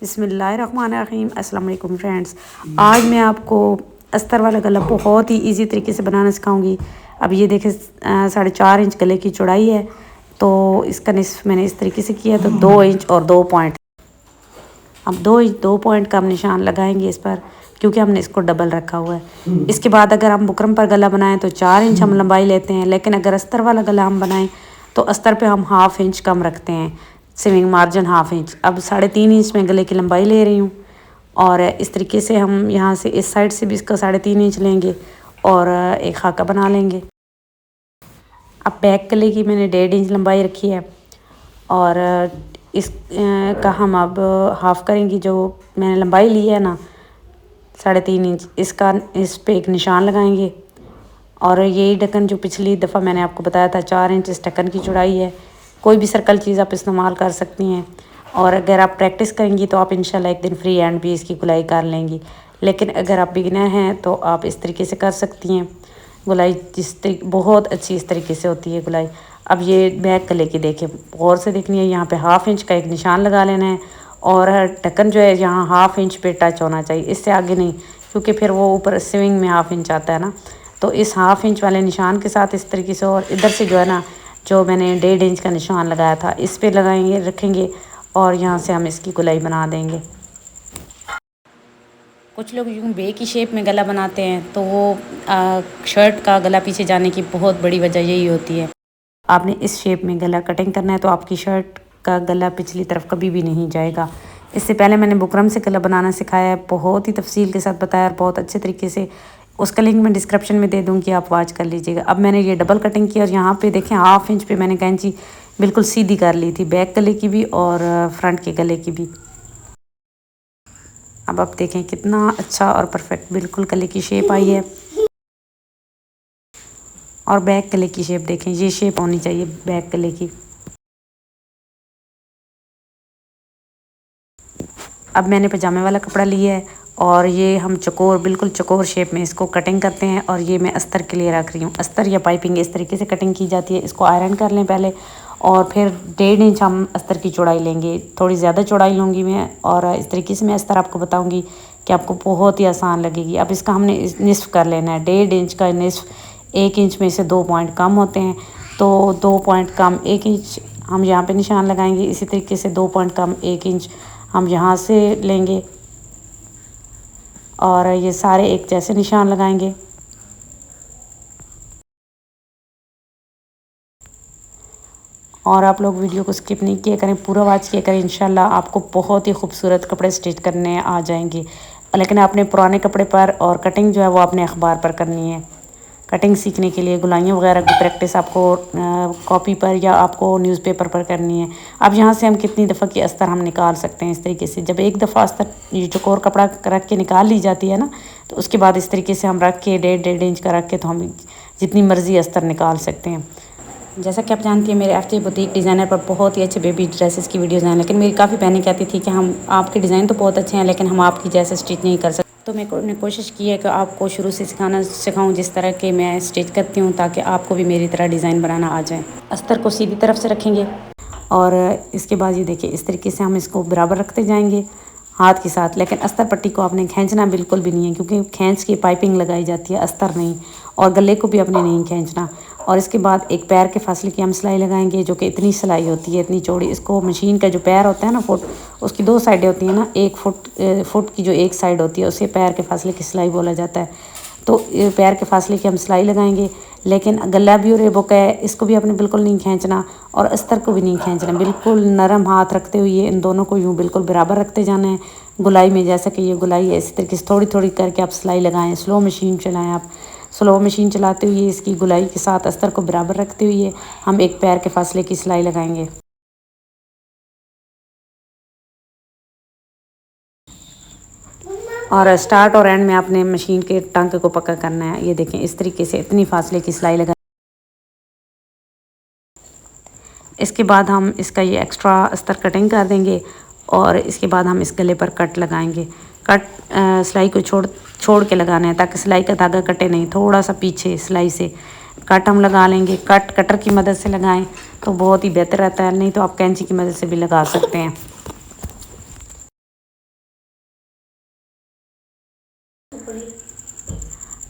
बिस्मिल्लाहिर्रहमानिर्रहीम। अस्सलाम वालेकुम फ्रेंड्स, आज मैं आपको अस्तर वाला गला बहुत ही इजी तरीके से बनाना सिखाऊंगी। अब ये देखें 4.5 इंच गले की चौड़ाई है, तो इसका निस्फ मैंने इस तरीके से किया, तो 2 इंच और 2 पॉइंट। अब 2 इंच 2 पॉइंट का हम निशान लगाएंगे इस पर, क्योंकि हमने इसको डबल रखा हुआ है। इसके बाद अगर हम बुकरम पर गला बनाएं तो 4 इंच हम लंबाई लेते हैं, लेकिन अगर अस्तर वाला गला हम बनाएं तो अस्तर पे हम 1/2 इंच कम रखते हैं, स्विंग मार्जिन 1/2 इंच। अब 3.5 इंच में गले की लंबाई ले रही हूँ, और इस तरीके से हम यहाँ से इस साइड से भी इसका 3.5 इंच लेंगे और एक खाका बना लेंगे। अब बैक गले की मैंने 1.5 इंच लंबाई रखी है, और इस का हम अब हाफ़ करेंगे। जो मैंने लंबाई ली है ना 3.5 इंच, इसका इस पे एक निशान लगाएंगे। और यही ढक्कन जो पिछली दफ़ा मैंने आपको बताया था 4 इंच इस ढक्कन की चौड़ाई है। कोई भी सर्कल चीज़ आप इस्तेमाल कर सकती हैं, और अगर आप प्रैक्टिस करेंगी तो आप इंशाल्लाह एक दिन फ्री हैंड भी इसकी गुलाई कर लेंगी। लेकिन अगर आप बिगिनर हैं तो आप इस तरीके से कर सकती हैं गुलाई, बहुत अच्छी इस तरीके से होती है गुलाई। अब ये बैक गले की देखें, गौर से देखनी है। यहाँ पे 1/2 इंच का एक निशान लगा लेना है, और ढक्कन जो है यहाँ 1/2 इंच पे टच होना चाहिए, इससे आगे नहीं, क्योंकि फिर वो ऊपर स्विंग में 1/2 इंच आता है ना। तो इस 1/2 इंच वाले निशान के साथ इस तरीके से, और इधर से जो है ना, जो मैंने 1.5 इंच का निशान लगाया था इस पे लगाएंगे, रखेंगे, और यहाँ से हम इसकी गुलाई बना देंगे। कुछ लोग यूँ बे की शेप में गला बनाते हैं, तो वो शर्ट का गला पीछे जाने की बहुत बड़ी वजह यही होती है। आपने इस शेप में गला कटिंग करना है, तो आपकी शर्ट का गला पिछली तरफ कभी भी नहीं जाएगा। इससे पहले मैंने बुकरम से गला बनाना सिखाया है, बहुत ही तफसील के साथ बताया, और बहुत अच्छे तरीके से। उसका लिंक मैं डिस्क्रिप्शन में दे दूँगी, आप वॉच कर लीजिएगा। अब मैंने ये डबल कटिंग की, और यहाँ पे देखें 1/2 इंच पे मैंने कैंची बिल्कुल सीधी कर ली थी, बैक गले की भी और फ्रंट के गले की भी। अब आप देखें कितना अच्छा और परफेक्ट बिल्कुल गले की शेप आई है। और बैक गले की शेप देखें, ये शेप होनी चाहिए बैक गले की। अब मैंने पजामे वाला कपड़ा लिया है, और ये हम चकोर, बिल्कुल चकोर शेप में इसको कटिंग करते हैं। और ये मैं अस्तर के लिए रख रही हूँ। अस्तर या पाइपिंग इस तरीके से कटिंग की जाती है। इसको आयरन कर लें पहले, और फिर 1.5 इंच हम अस्तर की चौड़ाई लेंगे। थोड़ी ज़्यादा चौड़ाई लूँगी मैं, और इस तरीके से मैं अस्तर आपको बताऊँगी कि आपको बहुत ही आसान लगेगी। अब इसका हमने निस्फ़ कर लेना है। 1.5 इंच का निस्फ़, 1 इंच में से 2 पॉइंट कम होते हैं, तो 2 पॉइंट कम 1 इंच हम यहाँ पे निशान लगाएंगे। इसी तरीके से 2 पॉइंट कम 1 इंच हम यहाँ से लेंगे, और ये सारे एक जैसे निशान लगाएंगे। और आप लोग वीडियो को स्किप नहीं किया करें, पूरा वॉच किया करें, इंशाल्लाह आपको बहुत ही खूबसूरत कपड़े स्टिच करने आ जाएंगे। लेकिन आपने पुराने कपड़े पर, और कटिंग जो है वो आपने अखबार पर करनी है। कटिंग सीखने के लिए गुलाइयाँ वगैरह की प्रैक्टिस आपको कॉपी पर या आपको न्यूज़पेपर पर करनी है। अब यहाँ से हम कितनी दफ़ा की अस्तर हम निकाल सकते हैं इस तरीके से। जब एक दफ़ा अस्तर ये चौकोर कपड़ा रख के निकाल ली जाती है ना, तो उसके बाद इस तरीके से हम रख के 1.5 इंच का रख के, तो हम जितनी मर्ज़ी अस्तर निकाल सकते हैं। जैसा कि आप जानती हैं, मेरे FJ बुटीक डिज़ाइनर पर बहुत ही अच्छे बेबी ड्रेसेस की वीडियोज़ हैं, लेकिन मेरी काफ़ी बहनें कहती थी कि हम आपके डिज़ाइन तो बहुत अच्छे हैं, लेकिन हम आपकी जैसे स्टिच नहीं कर सकते। तो मैंने कोशिश की है कि आपको शुरू से सिखाऊं जिस तरह के मैं स्टिच करती हूँ, ताकि आपको भी मेरी तरह डिज़ाइन बनाना आ जाए। अस्तर को सीधी तरफ से रखेंगे, और इसके बाद ये देखिए इस तरीके से हम इसको बराबर रखते जाएंगे हाथ के साथ। लेकिन अस्तर पट्टी को आपने खींचना बिल्कुल भी नहीं है, क्योंकि खींच के पाइपिंग लगाई जाती है, अस्तर नहीं। और गले को भी आपने नहीं खींचना। और इसके बाद एक पैर के फासले की हम सिलाई लगाएंगे, जो कि इतनी सिलाई होती है, इतनी चौड़ी। इसको मशीन का जो पैर होता है ना, फुट, उसकी 2 साइडें होती हैं ना। 1 फुट की जो एक साइड होती है, उसे पैर के फासले की सिलाई बोला जाता है। तो पैर के फासले की हम सिलाई लगाएंगे। लेकिन गला भी और ये बुक है, इसको भी आपने बिल्कुल नहीं खींचना, और अस्तर को भी नहीं खींचना। बिल्कुल नरम हाथ रखते हुए इन दोनों को यूँ बिल्कुल बराबर रखते जाना है गुलाई में। जैसा कि ये गुलाई है, इसी तरीके से थोड़ी थोड़ी करके आप सिलाई लगाएं। स्लो मशीन चलाएं आप। स्लो मशीन चलाते हुए इसकी गुलाई के साथ अस्तर को बराबर रखते हुए हम एक पैर के फासले की सिलाई लगाएंगे। और स्टार्ट और एंड में आपने मशीन के टांके को पक्का करना है। ये देखें इस तरीके से इतनी फासले की सिलाई लगा। इसके बाद हम इसका ये एक्स्ट्रा अस्तर कटिंग कर देंगे, और इसके बाद हम इस गले पर कट लगाएंगे। कट सिलाई को छोड़ के लगाना है, ताकि सिलाई का धागा कटे नहीं। थोड़ा सा पीछे सिलाई से कट हम लगा लेंगे। कटर की मदद से लगाएं तो बहुत ही बेहतर रहता है, नहीं तो आप कैंची की मदद से भी लगा सकते हैं।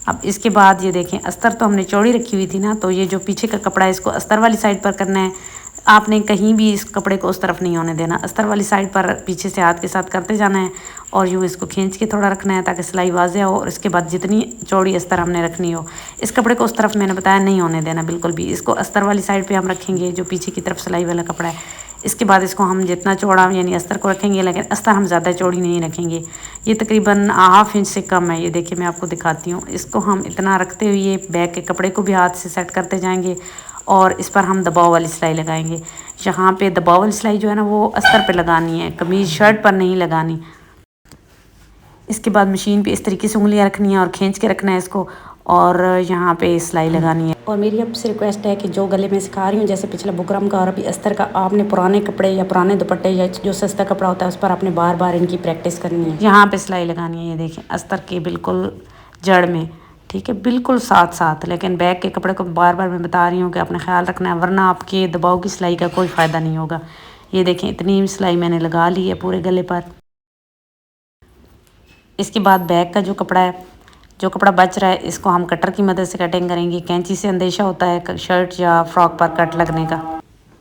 अब इसके बाद ये देखें, अस्तर तो हमने चौड़ी रखी हुई थी ना, तो ये जो पीछे का कपड़ा है इसको अस्तर वाली साइड पर करना है। आपने कहीं भी इस कपड़े को उस तरफ नहीं होने देना, अस्तर वाली साइड पर पीछे से हाथ के साथ करते जाना है और यूँ इसको खींच के थोड़ा रखना है ताकि सिलाई वाज़ेह हो। और इसके बाद जितनी चौड़ी अस्तर हमने रखनी हो, इस कपड़े को उस तरफ मैंने बताया नहीं होने देना बिल्कुल भी। इसको अस्तर वाली साइड पर हम रखेंगे, जो पीछे की तरफ सिलाई वाला कपड़ा है। इसके बाद इसको हम जितना चौड़ा यानी अस्तर को रखेंगे, लेकिन अस्तर हम ज़्यादा चौड़ी नहीं रखेंगे। ये तकरीबन 1/2 इंच से कम है। ये देखिए मैं आपको दिखाती हूँ। इसको हम इतना रखते हुए बैक के कपड़े को भी हाथ से सेट करते जाएंगे और इस पर हम दबाव वाली सिलाई लगाएंगे। यहाँ पे दबाव वाली सिलाई जो है ना वो अस्तर पे लगानी है, कमीज़ शर्ट पर नहीं लगानी। इसके बाद मशीन पे इस तरीके से उंगलियां रखनी है और खींच के रखना है इसको, और यहाँ पे सिलाई लगानी है। और मेरी आपसे रिक्वेस्ट है कि जो गले में सिखा रही हूँ, जैसे पिछला बुकरम का और अभी अस्तर का, आपने पुराने कपड़े या पुराने दुपट्टे या जो सस्ता कपड़ा होता है उस पर आपने बार बार इनकी प्रैक्टिस करनी है। यहाँ पे सिलाई लगानी है, ये देखें अस्तर के बिल्कुल जड़ में, ठीक है, बिल्कुल साथ साथ। लेकिन बैक के कपड़े को बार बार मैं बता रही हूँ कि आपने ख्याल रखना है, वरना आपके दबाव की सिलाई का कोई फ़ायदा नहीं होगा। ये देखें इतनी सिलाई मैंने लगा ली है पूरे गले पर। इसके बाद बैक का जो कपड़ा है, जो कपड़ा बच रहा है, इसको हम कटर की मदद से कटिंग करेंगे। कैंची से अंदेशा होता है शर्ट या फ्रॉक पर कट लगने का।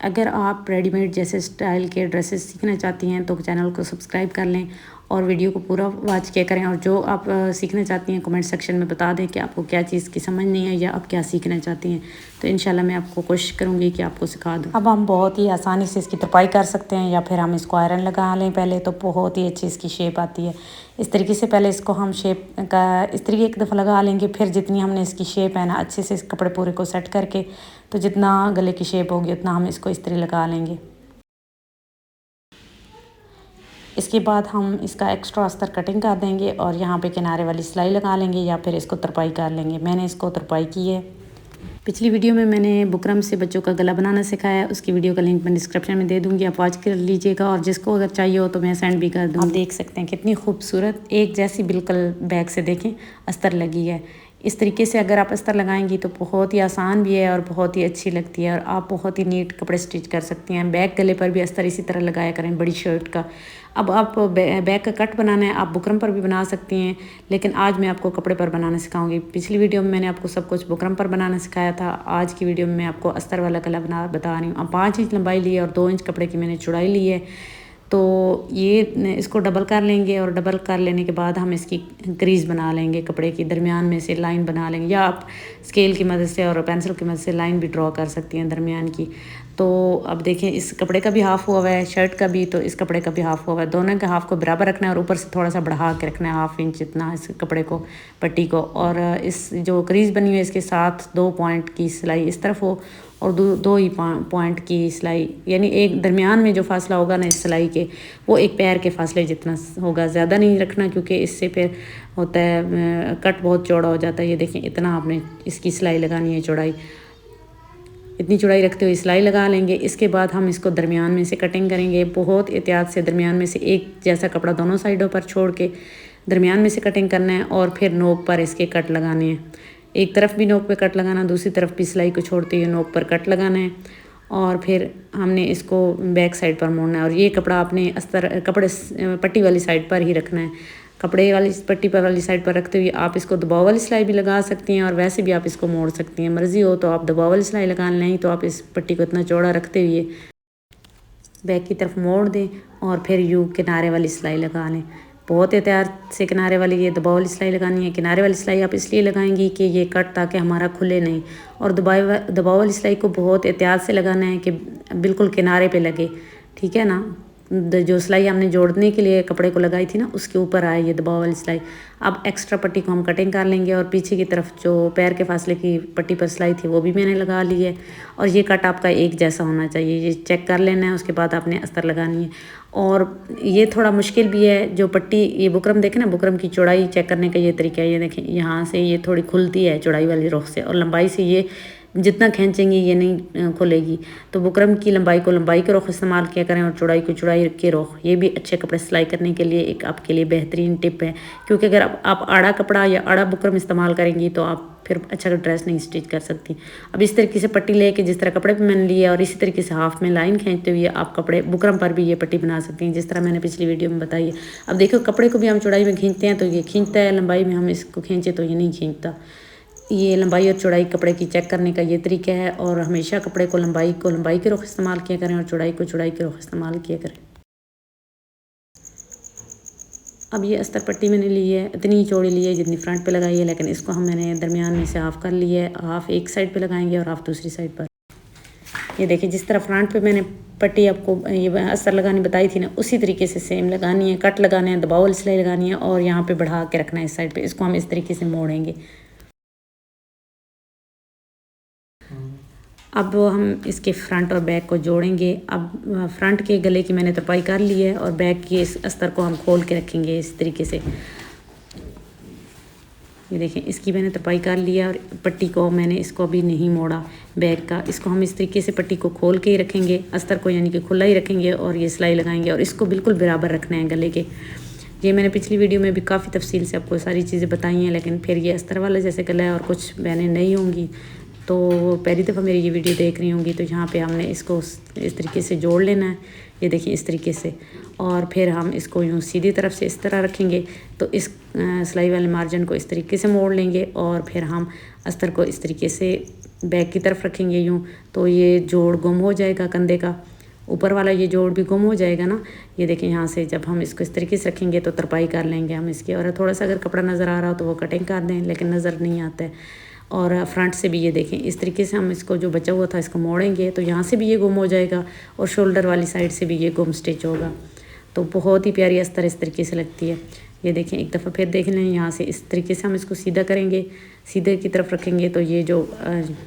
अगर आप रेडीमेड जैसे स्टाइल के ड्रेसेस सीखना चाहती हैं तो चैनल को सब्सक्राइब कर लें और वीडियो को पूरा वॉच किया करें। और जो आप सीखना चाहती हैं कमेंट सेक्शन में बता दें कि आपको क्या चीज़ की समझ नहीं है या आप क्या सीखना चाहती हैं, तो इंशाल्लाह मैं आपको कोशिश करूँगी कि आपको सिखा दूँ। अब हम बहुत ही आसानी से इसकी तुरपाई कर सकते हैं या फिर हम इसको आयरन लगा लें पहले, तो बहुत ही अच्छी इसकी शेप आती है। इस तरीके से पहले इसको हम शेप का इस तरीके एक दफ़ा लगा लेंगे, फिर जितनी हमने इसकी शेप है ना अच्छे से इस कपड़े पूरे को सेट करके, तो जितना गले की शेप होगी उतना हम इसको इस तरह लगा लेंगे। इसके बाद हम इसका एक्स्ट्रा अस्तर कटिंग कर देंगे और यहाँ पे किनारे वाली सिलाई लगा लेंगे या फिर इसको तुरपाई कर लेंगे। मैंने इसको तुरपाई की है। पिछली वीडियो में मैंने बुकरम से बच्चों का गला बनाना सिखाया है, उसकी वीडियो का लिंक मैं डिस्क्रिप्शन में दे दूँगी, आप वॉच कर लीजिएगा। और जिसको अगर चाहिए हो तो मैं सेंड भी कर दूँ। आप देख सकते हैं कितनी खूबसूरत एक जैसी बिल्कुल बैक से देखें अस्तर लगी है। इस तरीके से अगर आप अस्तर लगाएंगी तो बहुत ही आसान भी है और बहुत ही अच्छी लगती है और आप बहुत ही नीट कपड़े स्टिच कर सकती हैं। बैक गले पर भी अस्तर इसी तरह लगाया करें बड़ी शर्ट का। अब आप बैक का कट बनाना है, आप बुकरम पर भी बना सकती हैं, लेकिन आज मैं आपको कपड़े पर बनाना सिखाऊंगी। पिछली वीडियो में मैंने आपको सब कुछ बुकरम पर बनाना सिखाया था, आज की वीडियो में मैं आपको अस्तर वाला गला बता रही हूँ। अब 5 इंच लंबाई ली है और 2 इंच कपड़े की मैंने चौड़ाई ली है। तो ये इसको डबल कर लेंगे और डबल कर लेने के बाद हम इसकी क्रीज़ बना लेंगे, कपड़े की दरमियान में से लाइन बना लेंगे, या आप स्केल की मदद से और पेंसिल की मदद से लाइन भी ड्रॉ कर सकती हैं दरमियान की। तो अब देखें इस कपड़े का भी हाफ़ हुआ है, शर्ट का भी, तो इस कपड़े का भी हाफ़ हुआ है। दोनों के हाफ़ को बराबर रखना है और ऊपर से थोड़ा सा बढ़ा के रखना है 1/2 इंच इतना इस कपड़े को, पट्टी को। और इस जो क्रीज़ बनी हुई है इसके साथ 2 पॉइंट की सिलाई इस तरफ हो और दो ही पॉइंट की सिलाई, यानी एक दरमियान में जो फासला होगा ना इस सिलाई के, वो एक पैर के फासले जितना होगा, ज़्यादा नहीं रखना क्योंकि इससे फिर होता है कट बहुत चौड़ा हो जाता है। ये देखें इतना आपने इसकी सिलाई लगानी है, चौड़ाई इतनी चौड़ाई रखते हुए सिलाई लगा लेंगे। इसके बाद हम इसको दरमियान में से कटिंग करेंगे, बहुत एहतियात से दरमियान में से एक जैसा कपड़ा दोनों साइडों पर छोड़ के दरमियान में से कटिंग करना है और फिर नोक पर इसके कट लगाने हैं। एक तरफ भी नोक पे कट लगाना, दूसरी तरफ भी सिलाई को छोड़ते हुए नोक पर कट लगाना है और फिर हमने इसको बैक साइड पर मोड़ना है। और ये कपड़ा आपने अस्तर कपड़े पट्टी वाली साइड पर ही रखना है। कपड़े वाली पट्टी पर वाली साइड पर रखते हुए आप इसको दबाव वाली सिलाई भी लगा सकती हैं और वैसे भी आप इसको मोड़ सकती हैं, मर्ज़ी हो तो आप दबाव वाली सिलाई लगा लें, तो आप इस पट्टी को इतना चौड़ा रखते हुए बैक की तरफ मोड़ दें और फिर यूँ किनारे वाली सिलाई लगा लें। बहुत एहतियात से किनारे वाली ये दबाव वाली सिलाई लगानी है। किनारे वाली सिलाई आप इसलिए लगाएंगी कि ये कट ताकि हमारा खुले नहीं, और दबाव वाली सिलाई को बहुत एहतियात से लगाना है कि बिल्कुल किनारे पे लगे, ठीक है ना। जो सिलाई हमने जोड़ने के लिए कपड़े को लगाई थी ना उसके ऊपर आए ये दबाव वाली सिलाई। अब एक्स्ट्रा पट्टी को हम कटिंग कर लेंगे और पीछे की तरफ जो पैर के फासले की पट्टी पर सिलाई थी वो भी मैंने लगा ली है। और ये कट आपका एक जैसा होना चाहिए, ये चेक कर लेना है, उसके बाद आपने अस्तर लगानी है। और ये थोड़ा मुश्किल भी है, जो पट्टी ये बुकरम देखें ना, बुकरम की चौड़ाई चेक करने का ये तरीका है। ये देखें यहाँ से ये थोड़ी खुलती है चौड़ाई वाली रुख से और लंबाई से ये जितना खींचेंगे ये नहीं खुलेगी। तो बुकरम की लंबाई को लंबाई के रुख इस्तेमाल किया करें और चौड़ाई को चौड़ाई के रुख। ये भी अच्छे कपड़े सिलाई करने के लिए एक आपके लिए बेहतरीन टिप है, क्योंकि अगर आप आड़ा कपड़ा या आड़ा बुकरम इस्तेमाल करेंगी तो आप फिर अच्छा ड्रेस नहीं स्टिच कर सकती। अब इस तरीके से पट्टी लेके जिस तरह कपड़े पे मैंने लिया और इसी तरीके से हाफ में लाइन खींचते हुए आप कपड़े बुकरम पर भी ये पट्टी बना सकती हैं, जिस तरह मैंने पिछली वीडियो में बताई है। अब देखो कपड़े को भी हम चौड़ाई में खींचते हैं तो ये खींचता है, लंबाई में हम इसको खींचे तो ये नहीं खींचता। ये लंबाई और चौड़ाई कपड़े की चेक करने का ये तरीका है। और हमेशा कपड़े को लंबाई के रुख इस्तेमाल किया करें और चौड़ाई को चौड़ाई के रुख इस्तेमाल किया करें। अब ये अस्तर पट्टी मैंने ली है, इतनी ही चौड़ी ली है जितनी फ्रंट पे लगाई है, लेकिन इसको मैंने दरमियान में से हाफ़ कर लिया है। हाफ़ एक साइड पे लगाएंगे और हाफ़ दूसरी साइड पर। ये देखिए जिस तरह फ्रंट पे मैंने पट्टी आपको ये अस्तर लगानी बताई थी ना, उसी तरीके से सेम लगानी है। कट लगाने हैं, दबाव वाली सिलाई लगानी है और यहाँ पे बढ़ा के रखना है इस साइड पे। इसको हम इस तरीके से मोड़ेंगे। अब हम इसके फ्रंट और बैक को जोड़ेंगे। अब फ्रंट के गले की मैंने तरपाई कर ली है और बैक की इस अस्तर को हम खोल के रखेंगे इस तरीके से। ये देखें इसकी मैंने तरपाई कर लिया और पट्टी को मैंने इसको अभी नहीं मोड़ा बैक का। इसको हम इस तरीके से पट्टी को खोल के ही रखेंगे, अस्तर को यानी कि खुला ही रखेंगे और ये सिलाई लगाएंगे और इसको बिल्कुल बराबर रखना है गले के। ये मैंने पिछली वीडियो में भी काफ़ी तफसील से आपको सारी चीज़ें बताई हैं, लेकिन फिर ये अस्तर वाला जैसे गला है और कुछ बहनें नहीं होंगी तो पहली दफ़ा मेरी ये वीडियो देख रही होंगी, तो यहाँ पे हमने इसको इस तरीके से जोड़ लेना है। ये देखिए इस तरीके से, और फिर हम इसको यूँ सीधी तरफ से इस तरह रखेंगे तो इस सिलाई वाले मार्जिन को इस तरीके से मोड़ लेंगे और फिर हम अस्तर को इस तरीके से बैक की तरफ रखेंगे यूँ, तो ये जोड़ गुम हो जाएगा कंधे का। ऊपर वाला ये जोड़ भी गुम हो जाएगा ना। ये देखें यहाँ से जब हम इसको इस तरीके से रखेंगे तो तरपाई कर लेंगे हम इसकी। और थोड़ा सा अगर कपड़ा नज़र आ रहा हो तो वो कटिंग कर दें, लेकिन नज़र नहीं आता है। और फ्रंट से भी ये देखें इस तरीके से हम इसको जो बचा हुआ था इसको मोड़ेंगे तो यहाँ से भी ये गुम हो जाएगा और शोल्डर वाली साइड से भी ये गुम स्टिच होगा। तो बहुत ही प्यारी अस्तर इस तरीके से लगती है। ये देखें एक दफ़ा फिर देख लें, यहाँ से इस तरीके से हम इसको सीधा करेंगे, सीधे की तरफ रखेंगे तो ये जो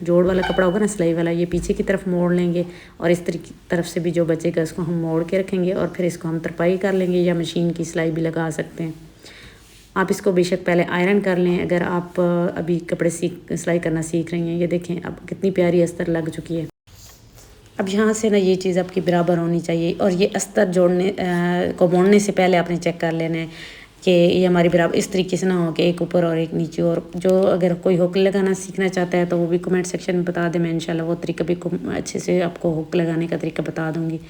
जोड़ वाला कपड़ा होगा ना सिलाई वाला, ये पीछे की तरफ मोड़ लेंगे और इस तरफ से भी जो बचेगा इसको हम मोड़ के रखेंगे और फिर इसको हम तरपाई कर लेंगे या मशीन की सिलाई भी लगा सकते हैं। आप इसको बेशक पहले आयरन कर लें अगर आप अभी कपड़े सिलाई करना सीख रही हैं। ये देखें अब कितनी प्यारी अस्तर लग चुकी है। अब यहाँ से ना ये चीज़ आपकी बराबर होनी चाहिए और ये अस्तर जोड़ने को मोड़ने से पहले आपने चेक कर लेना है कि ये हमारी बराबर इस तरीके से ना हो कि एक ऊपर और एक नीचे। और जो अगर कोई हुक लगाना सीखना चाहता है तो वो भी कमेंट सेक्शन में बता दें, मैं इंशाल्लाह वो तरीका भी अच्छे से आपको हुक लगाने का तरीका बता दूँगी।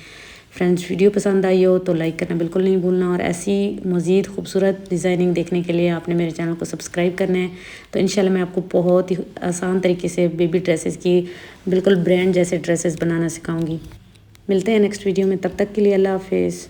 फ्रेंड्स वीडियो पसंद आई हो तो लाइक करना बिल्कुल नहीं भूलना और ऐसी मज़ीद खूबसूरत डिज़ाइनिंग देखने के लिए आपने मेरे चैनल को सब्सक्राइब करना है। तो इंशाल्लाह मैं आपको बहुत ही आसान तरीके से बेबी ड्रेसेस की बिल्कुल ब्रांड जैसे ड्रेसेस बनाना सिखाऊंगी। मिलते हैं नेक्स्ट वीडियो में, तब तक के लिए अल्लाह हाफिज़।